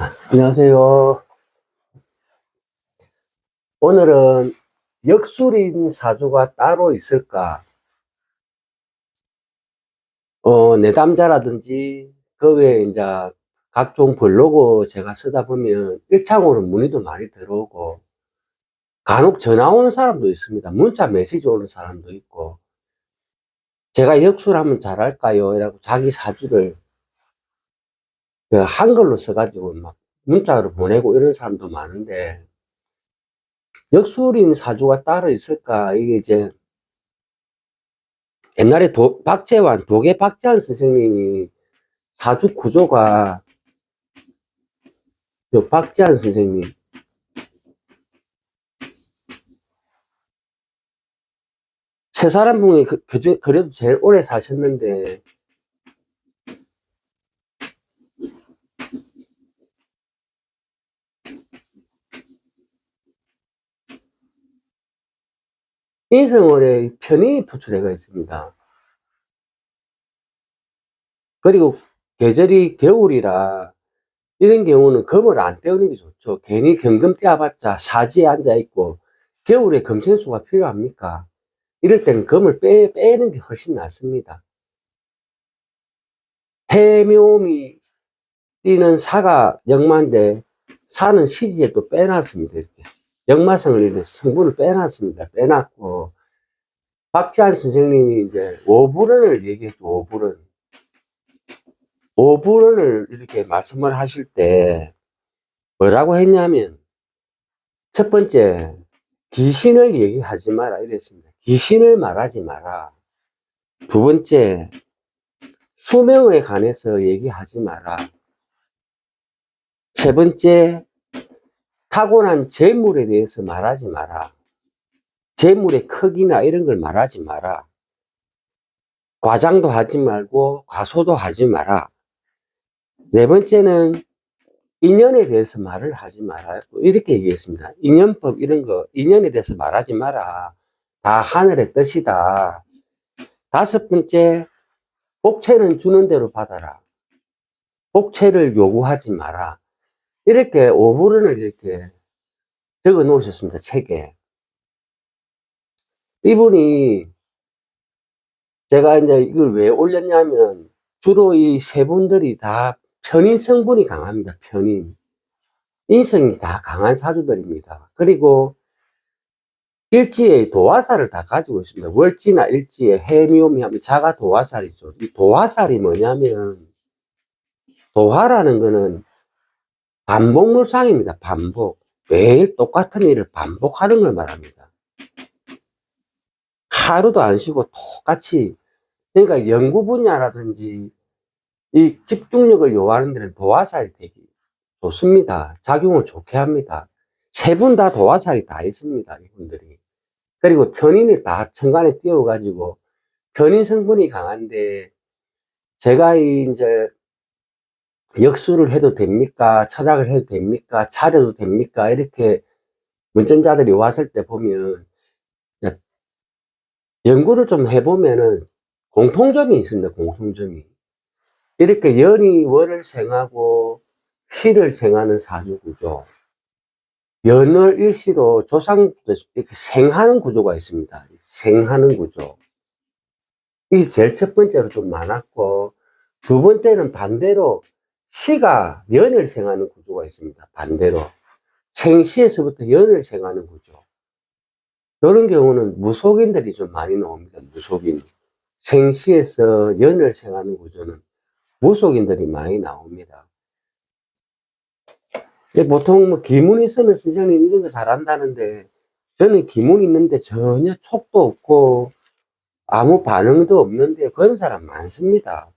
안녕하세요. 오늘은 역술인 사주가 따로 있을까? 내담자라든지 그 외에 이제 각종 블로그 제가 쓰다 보면 일창으로 문의도 많이 들어오고 간혹 전화 오는 사람도 있습니다. 문자 메시지 오는 사람도 있고 제가 역술하면 잘할까요? 이라고 자기 사주를 그 한글로 써가지고 막 문자로 보내고 이런 사람도 많은데 역술인 사주가 따로 있을까? 이게 이제 옛날에 박재환, 도계 박재환 선생님이 사주 구조가, 박재환 선생님, 세 사람 중에 그래도 제일 오래 사셨는데, 인성월에 편인이 투출해가 있습니다. 그리고 계절이 겨울이라, 이런 경우는 금을 안 떼우는 게 좋죠. 괜히 경금 떼어봤자 사지에 앉아있고, 겨울에 금생수가 필요합니까? 이럴 때는 금을 빼는 게 훨씬 낫습니다. 해묘미 띠는 사가 역마인데 사는 시지에 또 빼놨습니다. 이렇게 역마성을 이렇게 성분을 빼놨습니다. 빼놨고 박지한 선생님이 이제 오불언을 얘기했죠. 오불언을 이렇게 말씀을 하실 때 뭐라고 했냐면 첫 번째 귀신을 얘기하지 마라 이랬습니다. 귀신을 말하지 마라. 두 번째 수명에 관해서 얘기하지 마라. 세 번째 타고난 재물에 대해서 말하지 마라. 재물의 크기나 이런 걸 말하지 마라. 과장도 하지 말고 과소도 하지 마라. 네 번째는 인연에 대해서 말을 하지 마라. 이렇게 얘기했습니다. 인연법 이런 거 인연에 대해서 말하지 마라. 다 하늘의 뜻이다. 다섯 번째 복채는 주는 대로 받아라. 복채를 요구하지 마라. 이렇게 오불언을 이렇게 적어 놓으셨습니다. 책에. 이분이 제가 이제 이걸 왜 올렸냐면 주로 이 세 분들이 다 편인 성분이 강합니다. 편인. 인성이 다 강한 사주들입니다. 그리고 일지에 도화살을 다 가지고 있습니다. 월지나 일지에 해묘미 하면 자가 도화살이죠. 이 도화살이 뭐냐면 도화라는 거는 반복물상입니다. 반복. 매일 똑같은 일을 반복하는 걸 말합니다. 하루도 안 쉬고 똑같이. 그러니까 연구 분야라든지 이 집중력을 요하는 데는 도화살이 되기 좋습니다. 작용을 좋게 합니다. 세 분 다 도화살이 다 있습니다. 이분들이. 그리고 편인을 다 천간에 띄워가지고 편인 성분이 강한데 제가 이제 역수를 해도 됩니까? 철학을 해도 됩니까? 차려도 됩니까? 이렇게 문전자들이 왔을 때 보면 연구를 좀 해보면은 공통점이 있습니다. 공통점이. 이렇게 연이 월을 생하고 시를 생하는 사주구조. 연월 일시로 조상 이렇게 생하는 구조가 있습니다. 생하는 구조. 이게 제일 첫 번째로 좀 많았고, 두 번째는 반대로 시가 연을 생하는 구조가 있습니다. 반대로. 생시에서부터 연을 생하는 구조. 이런 경우는 무속인들이 좀 많이 나옵니다. 무속인. 생시에서 연을 생하는 구조는 무속인들이 많이 나옵니다. 보통 뭐 기문 있으면 선생님 이런 거 잘한다는데, 저는 기문 있는데 전혀 촉도 없고, 아무 반응도 없는데 그런 사람 많습니다.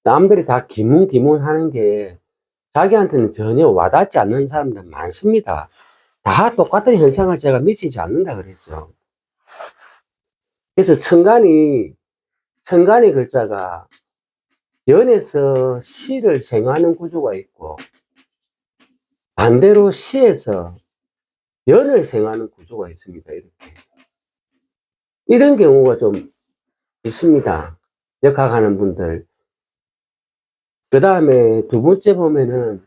남들이 다 기문 하는 게 자기한테는 전혀 와닿지 않는 사람들 많습니다. 다 똑같은 현상을 제가 미치지 않는다 그랬죠. 그래서 천간의 글자가 연에서 시를 생하는 구조가 있고 반대로 시에서 연을 생하는 구조가 있습니다. 이렇게. 이런 경우가 좀 있습니다. 역학하는 분들. 그 다음에 두 번째 보면은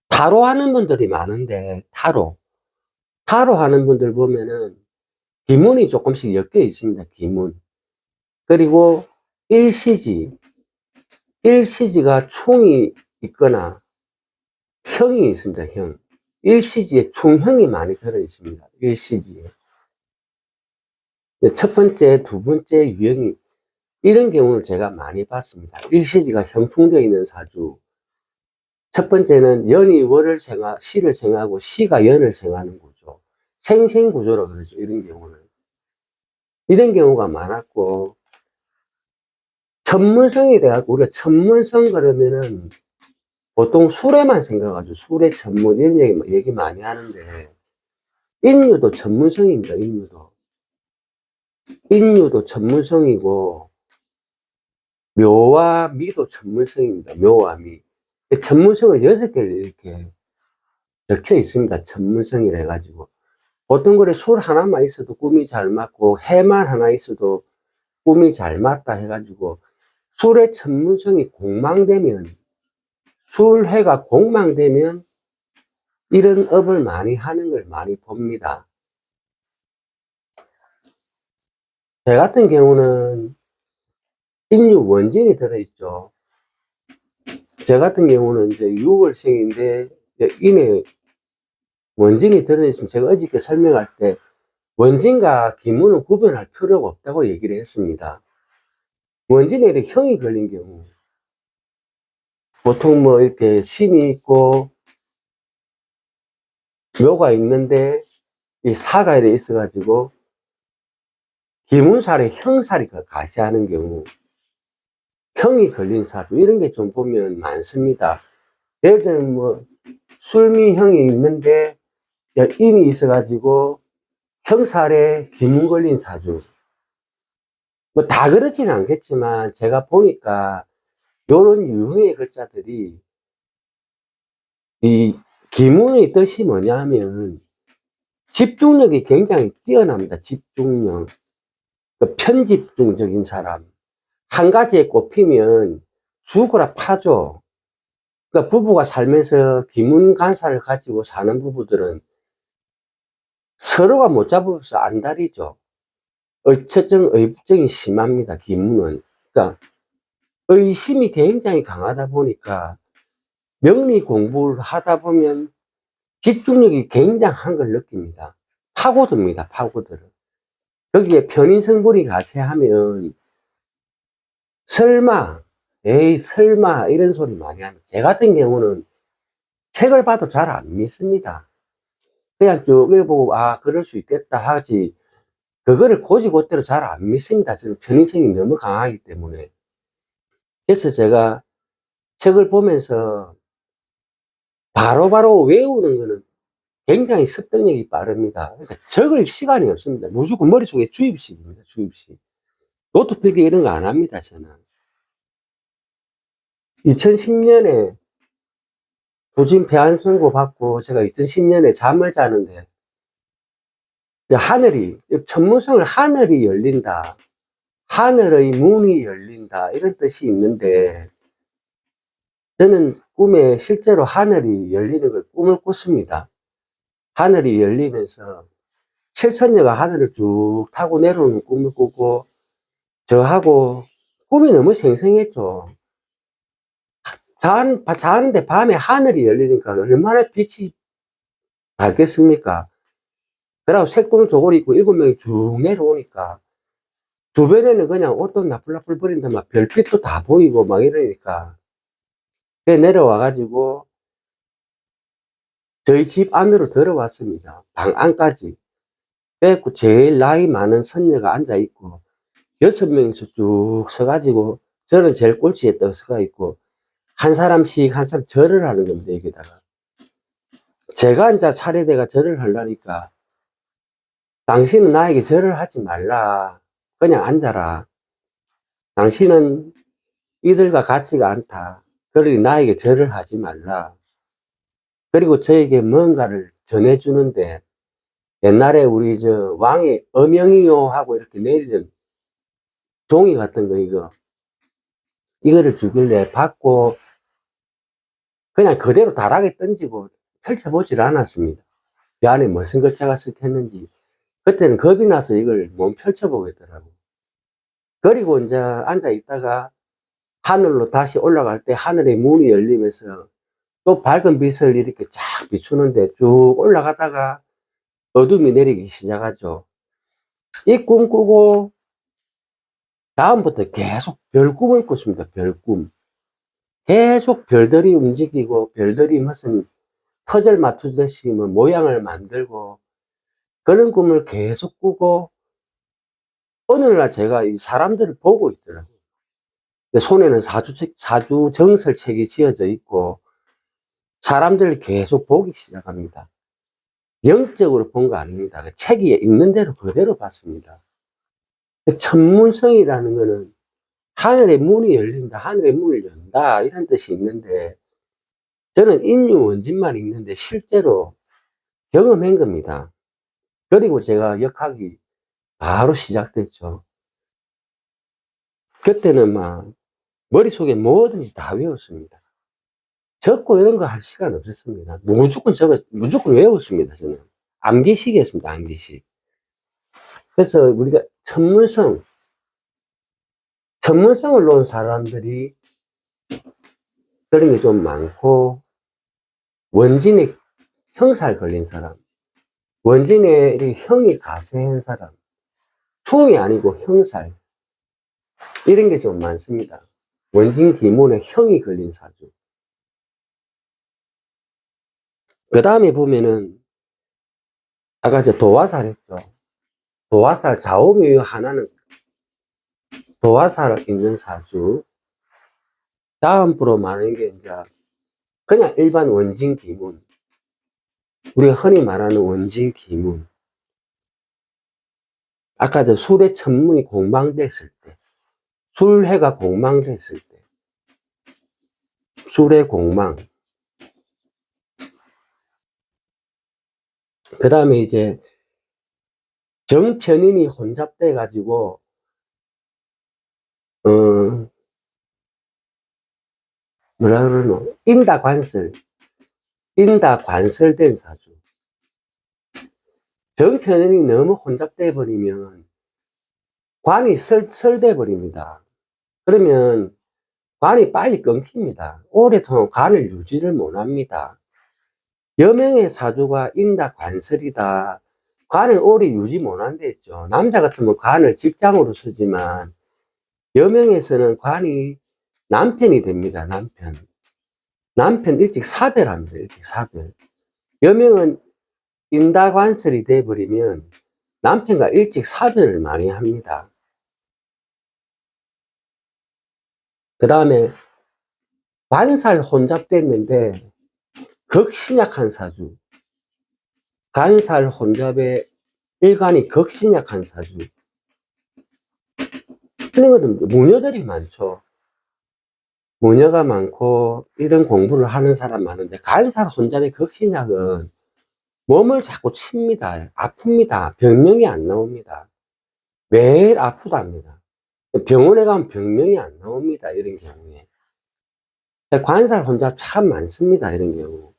타로 하는 분들이 많은데, 타로 하는 분들 보면은 기문이 조금씩 엮여 있습니다. 기문. 그리고 일시지, 일시지가 충이 있거나 형이 있습니다. 형. 일시지에 충형이 많이 들어 있습니다. 일시지에. 첫 번째, 두 번째 유형이 이런 경우를 제가 많이 봤습니다. 일시지가 형충되어 있는 사주. 첫 번째는 연이 월을 시를 생하고 시가 연을 생하는 구조. 생생구조라고 그러죠. 이런 경우는. 이런 경우가 많았고, 천문성이 돼갖고, 우리가 천문성 그러면은 보통 술에만 생각하죠. 술의 천문, 이런 얘기 많이 하는데, 인유도 천문성입니다. 인유도. 인유도 천문성이고, 묘와 미도 천문성입니다. 묘와 미. 천문성을 6개를 이렇게 적혀 있습니다. 천문성이라 해가지고. 보통 그래 술 하나만 있어도 꿈이 잘 맞고 해만 하나 있어도 꿈이 잘 맞다 해가지고 술의 천문성이 공망되면 술해가 공망되면 이런 업을 많이 하는 걸 많이 봅니다. 제 같은 경우는 인유 원진이 들어있죠. 제 같은 경우는 이제 6월생인데 인에 원진이 들어있으면 제가 어저께 설명할 때 원진과 기문은 구별할 필요가 없다고 얘기를 했습니다. 원진에 이렇게 형이 걸린 경우 보통 뭐 이렇게 신이 있고 묘가 있는데 이 사가 이렇게 있어가지고 기문살에 형살이 가시하는 경우 형이 걸린 사주 이런 게 좀 보면 많습니다. 예를 들면 뭐 술미형이 있는데 인이 있어가지고 형살에 기문 걸린 사주 뭐 다 그렇지는 않겠지만 제가 보니까 요런 유형의 글자들이 이 기문의 뜻이 뭐냐면 집중력이 굉장히 뛰어납니다. 집중력. 그 편집중적인 사람. 한 가지에 꼽히면 죽어라 파죠. 그러니까 부부가 살면서 기문간사를 가지고 사는 부부들은 서로가 못 잡아서 안달이죠. 의처증, 의부증이 심합니다. 기문은. 그러니까 의심이 굉장히 강하다 보니까 명리 공부를 하다 보면 집중력이 굉장한 걸 느낍니다. 파고듭니다. 파고들어. 여기에 편인성분이 가세하면 설마, 에이 설마 이런 소리 많이 합니다. 제 같은 경우는 책을 봐도 잘 안 믿습니다. 그냥 쭉 읽어보고 아 그럴 수 있겠다 하지 그거를 곧이곧대로 잘 안 믿습니다. 저는 편인성이 너무 강하기 때문에. 그래서 제가 책을 보면서 바로바로 외우는 거는 굉장히 습득력이 빠릅니다. 그러니까 적을 시간이 없습니다. 무조건 머릿속에 주입식입니다. 주입식. 노트 필기 이런 거 안 합니다. 저는 2010년에 도진 폐암 선고 받고 제가 2010년에 잠을 자는데 하늘이 천문성을 하늘이 열린다. 하늘의 문이 열린다. 이런 뜻이 있는데 저는 꿈에 실제로 하늘이 열리는 걸 꿈을 꿨습니다. 하늘이 열리면서 칠선녀가 하늘을 쭉 타고 내려오는 꿈을 꾸고 저하고 꿈이 너무 생생했죠. 자는데 밤에 하늘이 열리니까 얼마나 빛이 밝겠습니까? 그러고 색동 저고리 입고 7명이 쭉 내려오니까 주변에는 그냥 옷도 나풀나풀 버린다 막 별빛도 다 보이고 막 이러니까 내려와가지고 저희 집 안으로 들어왔습니다. 방 안까지. 그래갖고 제일 나이 많은 선녀가 앉아있고 6명이서 쭉 서가지고 저는 제일 꼴찌에 떠 서가 있고 한 사람씩 한 사람 절을 하는 겁니다. 여기다가 제가 이제 차례대가 절을 하려니까 당신은 나에게 절을 하지 말라. 그냥 앉아라. 당신은 이들과 같지가 않다. 그러니 나에게 절을 하지 말라. 그리고 저에게 뭔가를 전해주는데 옛날에 우리 저 왕이 어명이요 하고 이렇게 내리던 종이 같은 거 이거 이거를 주길래 받고 그냥 그대로 다락에 던지고 펼쳐보질 않았습니다. 그 안에 무슨 글자가 적혔는지. 그때는 겁이 나서 이걸 못 펼쳐보겠더라고. 그리고 이제 앉아 있다가 하늘로 다시 올라갈 때 하늘의 문이 열리면서 또 밝은 빛을 이렇게 쫙 비추는데 쭉 올라가다가 어둠이 내리기 시작하죠. 이 꿈 꾸고 다음부터 계속 별꿈을 꿨습니다. 별꿈. 계속 별들이 움직이고 별들이 무슨 퍼즐 맞추듯이 뭐 모양을 만들고 그런 꿈을 계속 꾸고 어느 날 제가 이 사람들을 보고 있더라고요. 손에는 사주 정설책이 지어져 있고 사람들을 계속 보기 시작합니다. 영적으로 본 거 아닙니다. 그 책이 있는 대로 그대로 봤습니다. 천문성이라는 거는 하늘의 문이 열린다, 하늘의 문을 연다 이런 뜻이 있는데 저는 인류 원진만 있는데 실제로 경험한 겁니다. 그리고 제가 역학이 바로 시작됐죠. 그때는 막 머릿속에 뭐든지 다 외웠습니다. 적고 이런 거 할 시간 없었습니다. 무조건 외웠습니다, 저는. 암기식이었습니다, 암기식. 그래서 우리가 전문성을 놓은 사람들이 그런 게 좀 많고, 원진의 형살 걸린 사람, 원진의 형이 가세한 사람, 총이 아니고 형살, 이런 게 좀 많습니다. 원진 기문에 형이 걸린 사주. 그 다음에 보면은, 아까 저 도화살 했죠. 도화살, 좌우묘 하나는 도화살 있는 사주. 다음으로 많은 게 이제, 그냥 일반 원진 기문. 우리가 흔히 말하는 원진 기문. 아까 저 술의 천문이 공방됐을 때, 술해가 공방됐을 때, 술의 공방. 그 다음에 이제 정편인이 혼잡돼 가지고 뭐라 그러노? 인다관설된 사주. 정편인이 너무 혼잡돼 버리면 관이 설돼 버립니다. 그러면 관이 빨리 끊깁니다. 오랫동안 관을 유지를 못합니다. 여명의 사주가 인다관설이다. 관을 오래 유지 못한댔죠. 남자 같으면 관을 직장으로 쓰지만 여명에서는 관이 남편이 됩니다. 남편 일찍 사별합니다. 일찍 사별. 여명은 인다관설이 돼버리면 남편과 일찍 사별을 많이 합니다. 그 다음에 관살 혼잡됐는데 극신약한 사주. 관살 혼잡에 일간이 극신약한 사주. 이런 것들 무녀들이 많죠. 무녀가 많고 이런 공부를 하는 사람 많은데 관살 혼잡의 극신약은 몸을 자꾸 칩니다. 아픕니다. 병명이 안 나옵니다. 매일 아프답니다. 병원에 가면 병명이 안 나옵니다. 이런 경우에. 관살 혼잡 참 많습니다. 이런 경우.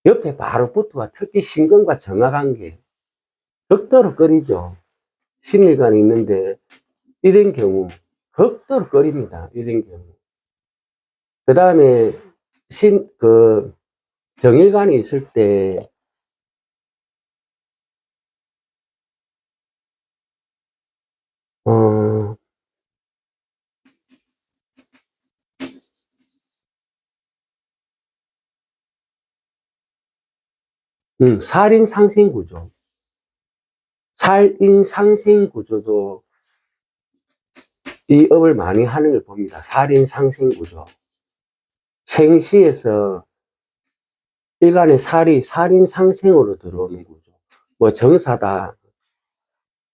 옆에 바로 붙어가 특히 신경과 정화관계 극도로 꺼리죠. 심리관이 있는데 이런 경우 극도로 꺼립니다. 이런 경우. 그 다음에 정일관이 있을 때 살인 상생 구조. 살인 상생 구조도 이 업을 많이 하는 걸 봅니다. 살인 상생 구조. 생시에서 일간의 살이 살인 상생으로 들어오는 구조. 뭐 정사다.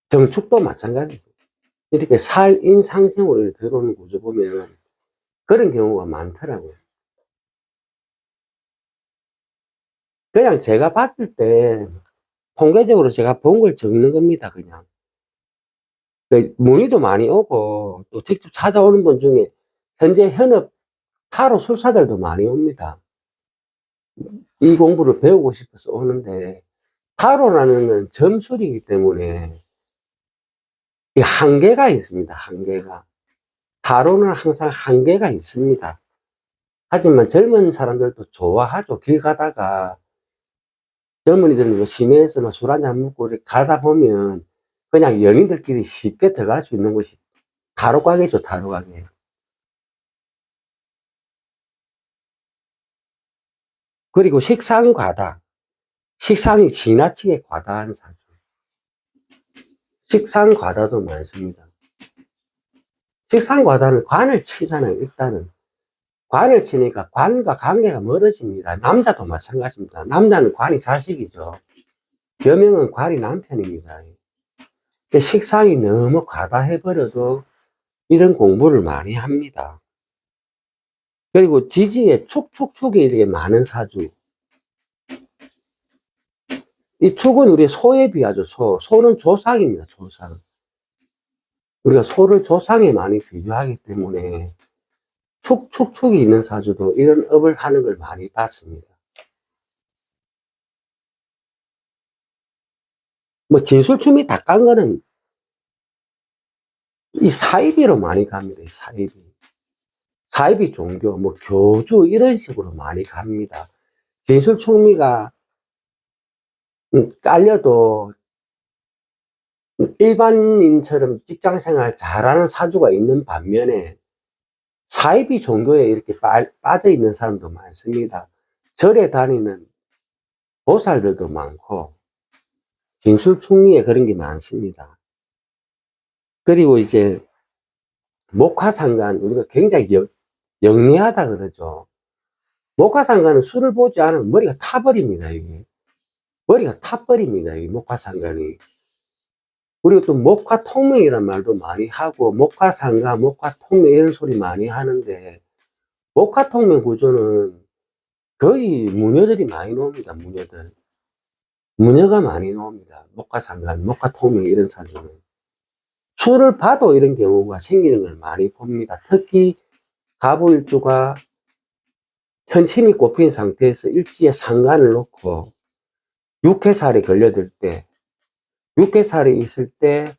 정축도 마찬가지고. 이렇게 살인 상생으로 들어오는 구조 보면 그런 경우가 많더라고요. 그냥 제가 봤을 때 통계적으로 제가 본 걸 적는 겁니다. 그냥 문의도 많이 오고 또 직접 찾아오는 분 중에 현재 현업 타로 술사들도 많이 옵니다. 이 공부를 배우고 싶어서 오는데, 타로라는 건 점술이기 때문에 이 한계가 있습니다. 한계가. 타로는 항상 한계가 있습니다. 하지만 젊은 사람들도 좋아하죠. 길 가다가 젊은이들은 뭐 시내에서 술 한잔 먹고 이렇게 가다 보면 그냥 연인들끼리 쉽게 들어갈 수 있는 곳이 타로 가게죠. 타로 가게. 그리고 식상 과다. 식상이 지나치게 과다한 사주. 식상 과다도 많습니다. 식상 과다는 관을 치잖아요. 일단은 관을 치니까 관과 관계가 멀어집니다. 남자도 마찬가지입니다. 남자는 관이 자식이죠. 여명은 관이 남편입니다. 식상이 너무 과다해버려도 이런 공부를 많이 합니다. 그리고 지지에 축축축이 이렇게 많은 사주. 이 축은 우리 소에 비하죠. 소는 조상입니다. 조상. 우리가 소를 조상에 많이 비교하기 때문에 축축축이 있는 사주도 이런 업을 하는 걸 많이 봤습니다. 뭐 진술춤이 다 깐 거는 이 사이비로 많이 갑니다. 사이비. 사이비 종교, 뭐 교주 이런 식으로 많이 갑니다. 진술충미가 깔려도 일반인처럼 직장생활 잘하는 사주가 있는 반면에 사이비 종교에 이렇게 빠져 있는 사람도 많습니다. 절에 다니는 보살들도 많고 진술충미에 그런 게 많습니다. 그리고 이제 목화상간, 우리가 굉장히 영리하다 그러죠. 목화상간은 술을 보지 않으면 머리가 타버립니다. 이게 머리가 타버립니다. 이 목화상간이. 그리고 또 목화통명이란 말도 많이 하고 목화상간, 목화통명 이런 소리 많이 하는데, 목화통명 구조는 거의 무녀들이 많이 나옵니다. 무녀가 많이 나옵니다. 목화상간, 목화통명 이런 사주는 술을 봐도 이런 경우가 생기는 걸 많이 봅니다. 특히 갑을주가 현침이 꼽힌 상태에서 일지에 상간을 놓고 육해살이 걸려들 때, 육해살이 있을 때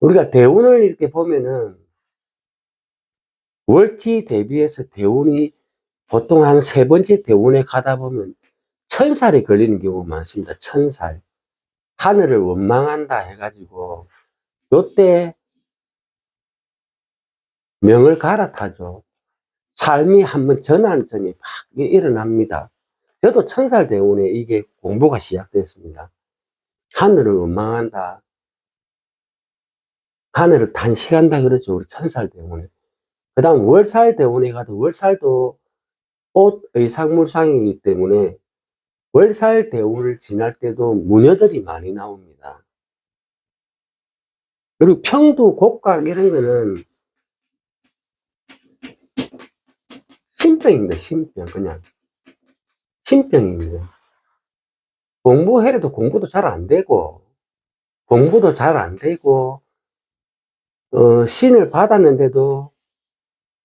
우리가 대운을 이렇게 보면은 월지 대비해서 대운이 보통 한 세 번째 대운에 가다 보면 천살이 걸리는 경우가 많습니다. 천살. 하늘을 원망한다 해가지고 요때 명을 갈아타죠. 삶이 한번 전환점이 팍 일어납니다. 저도 천살 대운에 이게 공부가 시작됐습니다. 하늘을 원망한다. 하늘을 단식한다 그러죠. 우리 천살 대운에. 그 다음 월살 대운에 가도 월살도 옷, 의상물상이기 때문에 월살 대운을 지날 때도 무녀들이 많이 나옵니다. 그리고 평두, 곡각 이런 거는 신병입니다. 신병. 그냥 신병입니다. 공부해도 공부도 잘 안 되고 신을 받았는데도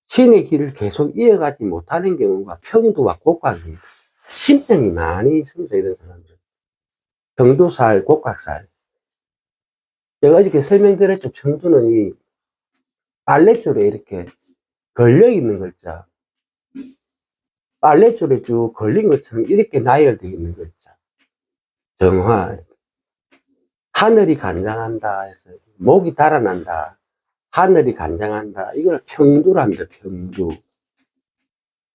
신의 길을 계속 이어가지 못하는 경우가 평두와 곡각입니다. 신병이 많이 있습니다. 이런 사람들. 평두살, 곡각살. 제가 어저께 설명드렸죠. 평두는 이 빨랫줄에 이렇게 걸려있는 글자. 빨랫줄에 쭉 걸린 것처럼 이렇게 나열되어 있는 글자. 정화. 하늘이 간장한다 해서 목이 달아난다. 하늘이 간장한다. 이걸 평두랍니다. 평두.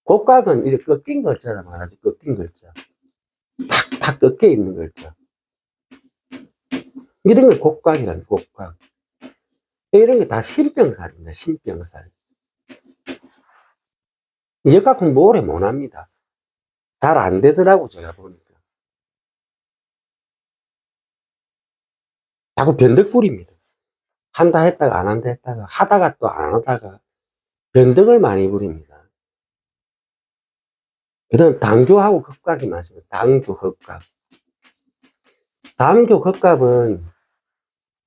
곡각은 이렇게 꺾인 글자라 말하죠. 꺾인 글자. 탁탁 꺾여 있는 글자. 이런 걸 곡각이라는 곡각. 이런 게 다 신병살입니다. 신병살. 역학 공부 오래 못 합니다. 잘 안 되더라고, 제가 보니까. 자꾸 변덕 부립니다. 한다 했다가 안 한다 했다가 하다가 또 안 하다가 변덕을 많이 부립니다. 그 다음 당교하고 겁각이 맞습니다. 당교, 겁각. 당교, 겁각은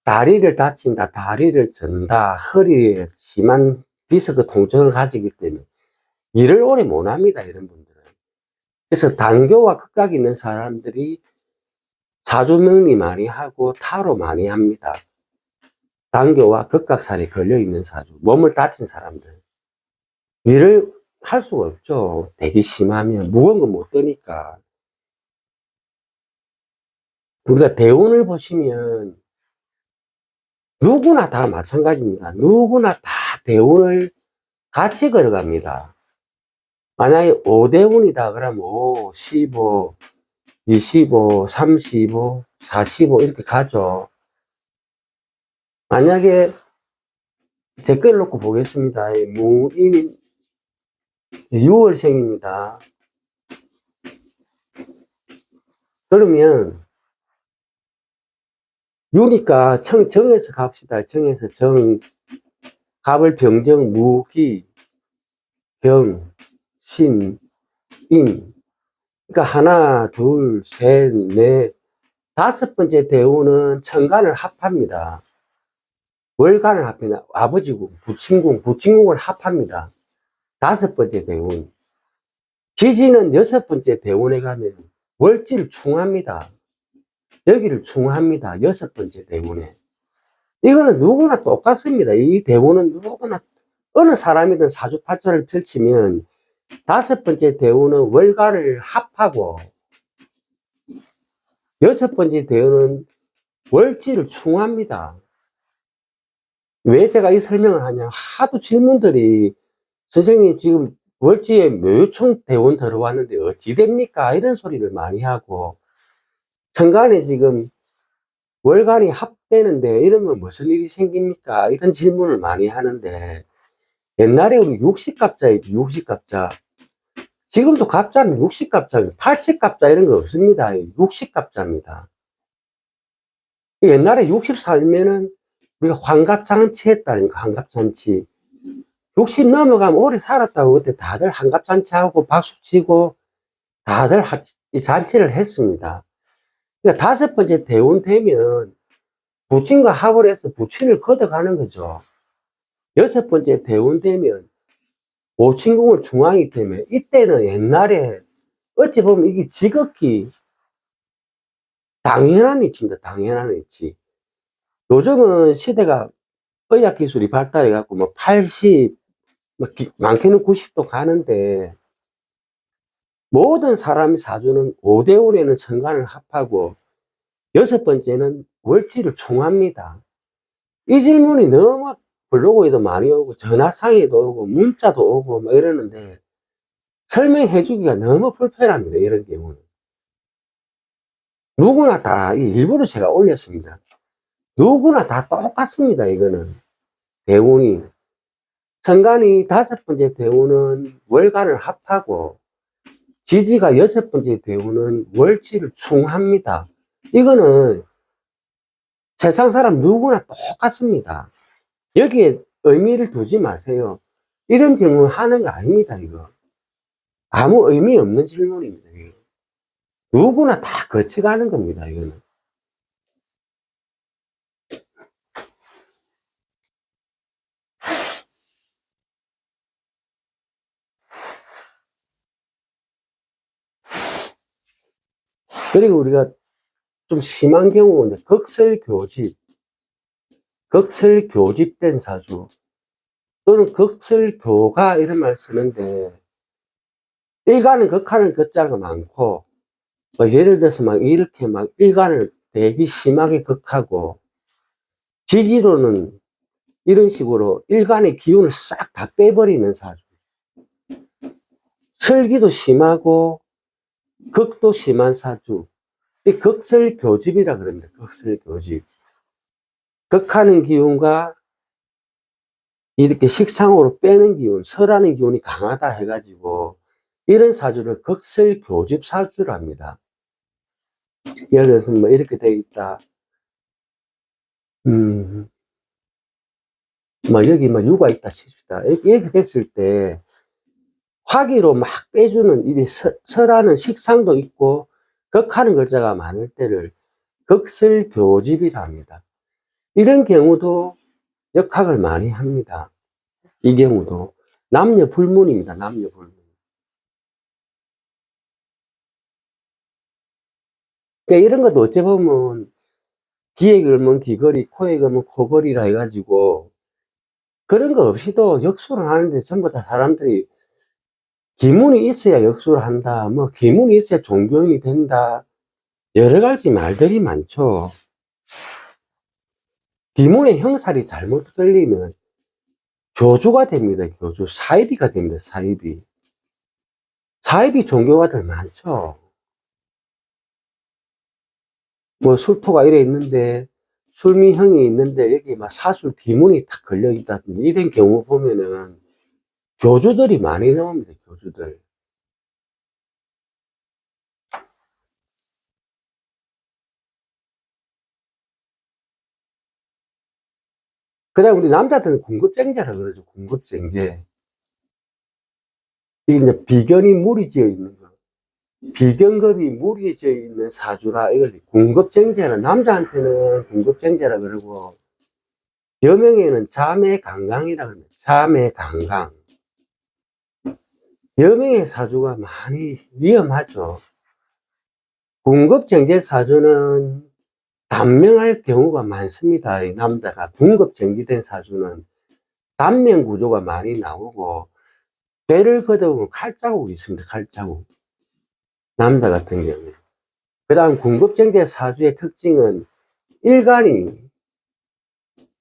다리를 다친다, 다리를 전다, 허리에 심한 비서그 통증을 가지기 때문에 일을 오래 못 합니다, 이런 분들은. 그래서 단교와 극각이 있는 사람들이 사주명리 많이 하고 타로 많이 합니다. 단교와 극각살이 걸려있는 사주, 몸을 다친 사람들. 일을 할 수가 없죠. 되게 심하면 무거운 거 못 드니까. 우리가 대운을 보시면 누구나 다 마찬가지입니다. 누구나 다 대운을 같이 걸어갑니다. 만약에 5대운이다 그러면 5, 15, 25, 35, 45 이렇게 가죠. 만약에 제 걸 놓고 보겠습니다. 무인인 6월생입니다. 그러면 유니까 정에서 갑시다. 정에서 정, 갑을 병정, 무기, 경, 신, 인. 그러니까 하나, 둘, 셋, 넷, 다섯 번째 대운은 천간을 합합니다. 월간을 합니다. 아버지궁, 부친궁을 합합니다. 다섯 번째 대운. 지지는 여섯 번째 대운에 가면 월지를 충합니다. 여기를 충합니다. 여섯 번째 대운에. 이거는 누구나 똑같습니다. 이 대운은 누구나, 어느 사람이든 사주팔자를 펼치면 다섯 번째 대운은 월간을 합하고 여섯 번째 대운은 월지를 충합니다. 왜 제가 이 설명을 하냐, 하도 질문들이 선생님 지금 월지에 묘유총 대운 들어왔는데 어찌 됩니까? 이런 소리를 많이 하고, 천간에 지금 월간이 합되는데 이러면 무슨 일이 생깁니까? 이런 질문을 많이 하는데, 옛날에 우리 육식갑자이지, 육식갑자. 지금도 갑자는 육식갑자, 80갑자 이런 거 없습니다. 육식갑자입니다. 옛날에 60 살면은 우리가 환갑잔치 했다니까, 환갑잔치. 60 넘어가면 오래 살았다고 그때 다들 환갑잔치하고 박수치고 다들 잔치를 했습니다. 그러니까 다섯 번째 대운 되면 부친과 합을 해서 부친을 걷어가는 거죠. 여섯 번째 대운 되면 오친궁을 중앙이기 때문에 이때는 옛날에 어찌 보면 이게 지극히 당연한 이치입니다. 당연한 이치. 요즘은 시대가 의학 기술이 발달해 갖고 뭐 80, 많게는 90도 가는데 모든 사람이 사주는 5대운에는 천간을 합하고 여섯 번째는 월지를 충합니다. 이 질문이 너무 블로그에도 많이 오고 전화상에도 오고 문자도 오고 막 이러는데 설명해 주기가 너무 불편합니다. 이런 경우는 누구나 다, 일부러 제가 올렸습니다. 누구나 다 똑같습니다. 이거는 대운이, 천간이 다섯 번째 대운은 월간을 합하고 지지가 여섯 번째 대운은 월지를 충합니다. 이거는 세상 사람 누구나 똑같습니다. 여기에 의미를 두지 마세요. 이런 질문 하는 거 아닙니다. 이거 아무 의미 없는 질문입니다. 이거. 누구나 다 거쳐가는 겁니다. 이거는. 그리고 우리가 좀 심한 경우는 극설교집된 사주 또는 극설교가 이런 말 쓰는데, 일간은 극하는 극자가 많고, 뭐 예를 들어서 막 이렇게 막 일간을 되게 심하게 극하고, 지지로는 이런 식으로 일간의 기운을 싹 다 빼버리는 사주. 설기도 심하고 극도 심한 사주. 이 극설교집이라 그럽니다. 극설교집. 극하는 기운과 이렇게 식상으로 빼는 기운, 설하는 기운이 강하다 해가지고 이런 사주를 극설교집 사주랍니다. 예를 들어서 뭐 이렇게 되어 있다. 뭐 여기 뭐 유가 있다 칩시다. 이렇게 됐을 때 화기로 막 빼주는 이 설하는 식상도 있고 극하는 글자가 많을 때를 극설교집이라 합니다. 이런 경우도 역학을 많이 합니다. 이 경우도 남녀 불문입니다. 남녀 불문. 그러니까 이런 것도 어찌 보면 귀에 걸면 귀걸이, 코에 걸면 코걸이라 해가지고 그런 거 없이도 역수를 하는데 전부 다 사람들이 기문이 있어야 역수를 한다. 뭐 기문이 있어야 종교인이 된다. 여러 가지 말들이 많죠. 기문의 형살이 잘못 걸리면 교주가 됩니다. 교주. 사이비가 됩니다. 사이비. 사이비 종교가들 많죠. 뭐 술토가 이래 있는데 술미형이 있는데 여기 막 사술 비문이 탁 걸려 있다든지 이런 경우 보면은 교주들이 많이 나옵니다. 교주들. 그다음 우리 남자들은 궁급쟁제라 그러죠. 궁급쟁제. 이게 이제 비견이 무리지어 있는 거. 비견급이 무리지어 있는 사주라 이걸 궁급쟁제라. 남자한테는 궁급쟁제라 그러고 여명에는 자매강강이라 그럽니다. 자매강강. 여명의 사주가 많이 위험하죠. 궁급쟁제 사주는 단명할 경우가 많습니다. 이 남자가 궁급쟁지된 사주는 단명 구조가 많이 나오고 배를 걷어보면 칼자국이 있습니다. 칼자국. 남자 같은 경우에. 그 다음 궁급쟁제 사주의 특징은 일간이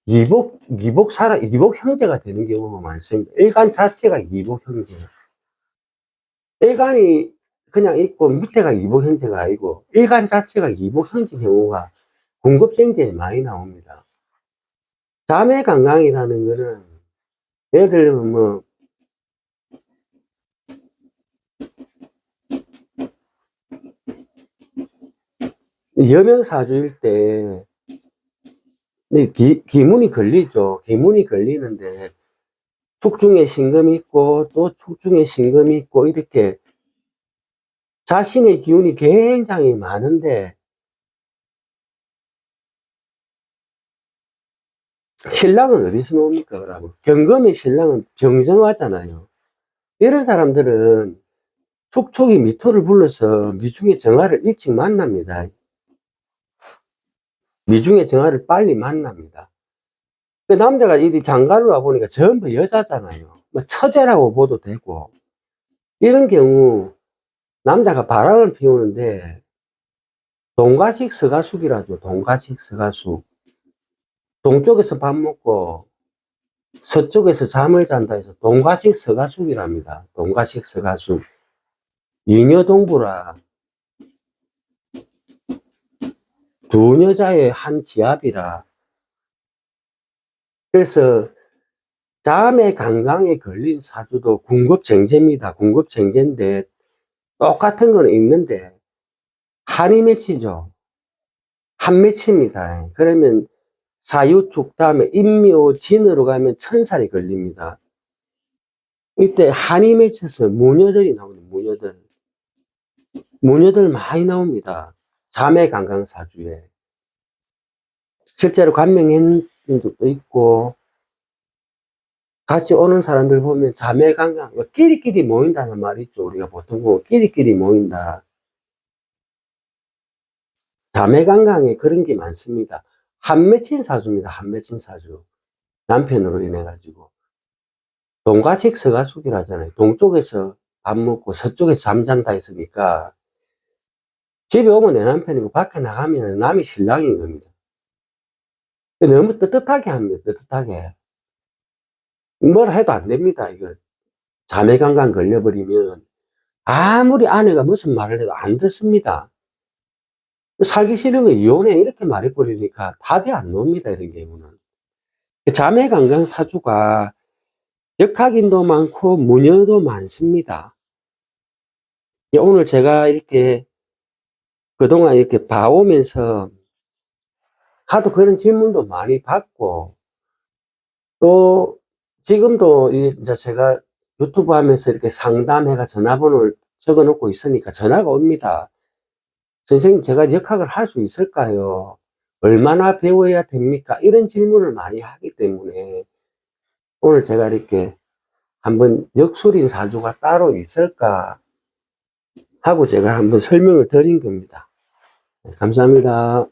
이복 형제가 되는 경우가 많습니다. 일간 자체가 이복 형제. 일간이 그냥 있고 밑에가 이복 형제가 아니고 일간 자체가 이복 형제 경우가 궁급쟁제에 많이 나옵니다. 자매강강이라는 거는 예를 들면 뭐 여명사주일 때 기문이 걸리죠. 기문이 걸리는데 축중에 신금이 있고 또 축중에 신금이 있고 이렇게 자신의 기운이 굉장히 많은데 신랑은 어디서 나옵니까? 그러면 경금의 신랑은 병정하잖아요. 이런 사람들은 축축이 미토를 불러서 미중의 정화를 일찍 만납니다. 미중의 정화를 빨리 만납니다. 그 남자가 이 장가를 와보니까 전부 여자잖아요. 뭐 처제라고 봐도 되고 이런 경우 남자가 바람을 피우는데 동가식 서가숙이라죠. 동가식 서가숙. 동쪽에서 밥 먹고 서쪽에서 잠을 잔다 해서 동가식 서가숙이랍니다. 동가식 서가숙. 잉여동부라 두 여자의 한 지압이라. 그래서 잠의 강강에 걸린 사주도 궁급쟁제입니다. 궁급쟁제인데 똑같은 건 있는데 한이 맺히죠. 한 맺힙니다. 그러면 사유축 다음에 임묘 진으로 가면 천살이 걸립니다. 이때 한이 맺혀서 무녀들이 나옵니다. 무녀들. 무녀들 많이 나옵니다. 자매 강강 사주에. 실제로 간명한 적도 있고 같이 오는 사람들 보면 자매 강강 끼리끼리 모인다는 말이 있죠. 우리가 보통 보면 끼리끼리 모인다. 자매 강강에 그런 게 많습니다. 한 맺힌 사주입니다. 한 맺힌 사주. 남편으로 인해 가지고 동가식 서가숙이라 하잖아요. 동쪽에서 밥 먹고 서쪽에서 잠잔다 했으니까 집에 오면 내 남편이고 밖에 나가면 남이 신랑인 겁니다. 너무 떳떳하게 합니다. 떳떳하게. 뭘 해도 안 됩니다. 이거 자매강강 걸려버리면 아무리 아내가 무슨 말을 해도 안 듣습니다. 살기 싫으면 이혼해 이렇게 말해버리니까 답이 안 나옵니다. 이런 경우는. 자매강강 사주가 역학인도 많고 무녀도 많습니다. 오늘 제가 이렇게 그동안 이렇게 봐오면서 하도 그런 질문도 많이 받고 또 지금도 이제 제가 유튜브 하면서 이렇게 상담해가 전화번호를 적어 놓고 있으니까 전화가 옵니다. 선생님, 제가 역학을 할 수 있을까요? 얼마나 배워야 됩니까? 이런 질문을 많이 하기 때문에 오늘 제가 이렇게 한번 역술인 사주가 따로 있을까 하고 제가 한번 설명을 드린 겁니다. 감사합니다.